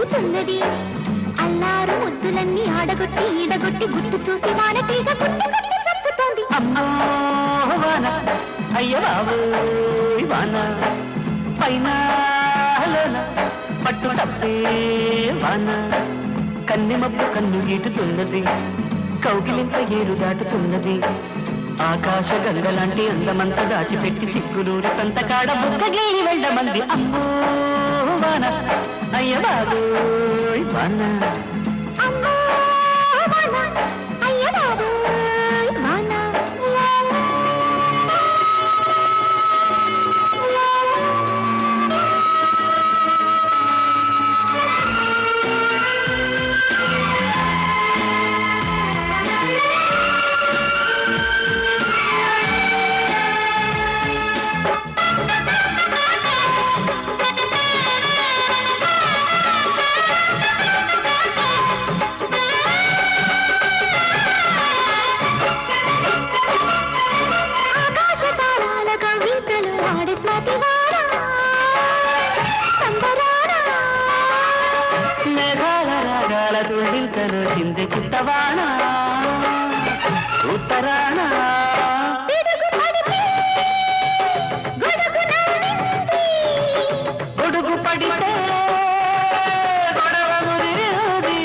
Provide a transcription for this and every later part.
ఊగుతున్నది అల్లారు ముద్దులన్నీ ఆడగొట్టి ఈడగొట్టి గుట్టు చూసి వాన తీగ గుట్టి గుట్టి చప్పుతోంది అమ్మో వాన అయ్య బాబోయ్ వాన పైన పట్టు తప్పే వాన కన్నెమప్పు కన్ను గీటుతున్నది కౌగిలింత ఏరు దాటుతున్నది ఆకాశ గంగలాంటి అందమంతా దాచిపెట్టి సిగ్గులూరి సంతకాడ బుక్కగేరి వెళ్ళమంది అమ్మో వాన అయ్య బాబోయ్ వాన అమ్మో వాన అయ్య బాబోయ్ వాన తుళ్ళింతలు చింది చిత్తవాణ ఉత్తరాణ గొడుగు పడితే గొడవ ముదిరేది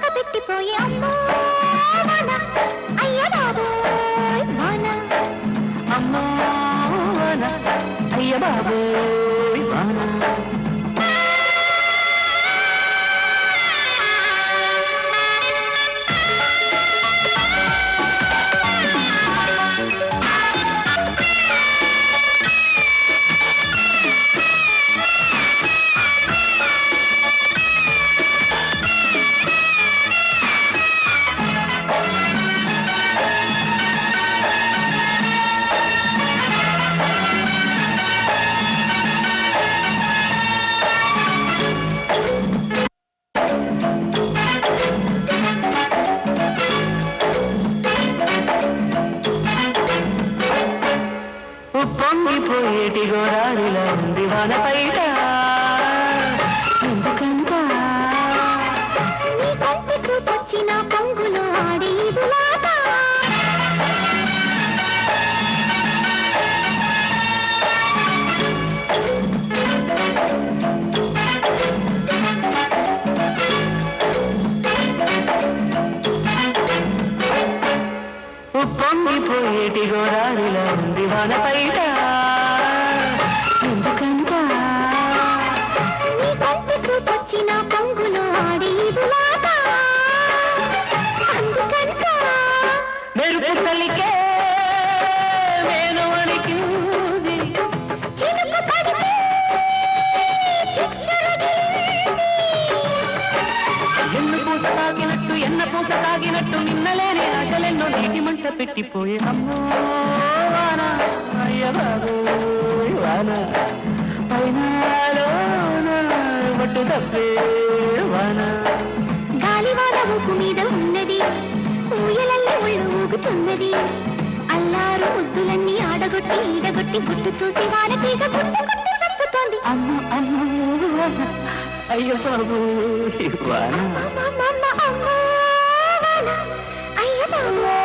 పెట్టిపోయి అమ్మో వాన అయ్య బాబోయ్ వాన అమ్మో వాన అయ్య బాబోయ్ వాన పొంగిపోయేటి గోదారిలో ఉంది వాన పైట ఎందుకంట నీ కంటి చూపొచ్చిన పొంగులో ఆడి ఇదులాట పొంగిపోయేటి గోదారిలో ఉంది వాన పైట ఎందుకంట నీ కంటి చూపొచ్చిన పొంగులో ఆడి ఇదులాట అందుకంట మెరుపు చలికే నేను వణికింది చినుకు పడితే ఎన్న పూస తాగినట్టు నిన్నలేని ఆశలెన్నో నీటి మంట పెట్టిపోయే అమ్మో వాన అయ్య బాబోయ్ వాన పైన పట్టు తప్పే వాన గాలివాన ఊపు మీద ఉన్నది ఊయలల్లి ఒళ్ళు ఊగుతున్నది అల్లారు ముద్దులన్నీ ఆడగొట్టి ఈడగొట్టి గుట్టు చూసి వాన తీగ గుట్టు గుట్టు చప్పుతోంది అమ్మ అమ్మ అయ్య బాబోయ్ వాన అమ్మ అమ్మ అమ్మ వాన అయ్య బాబోయ్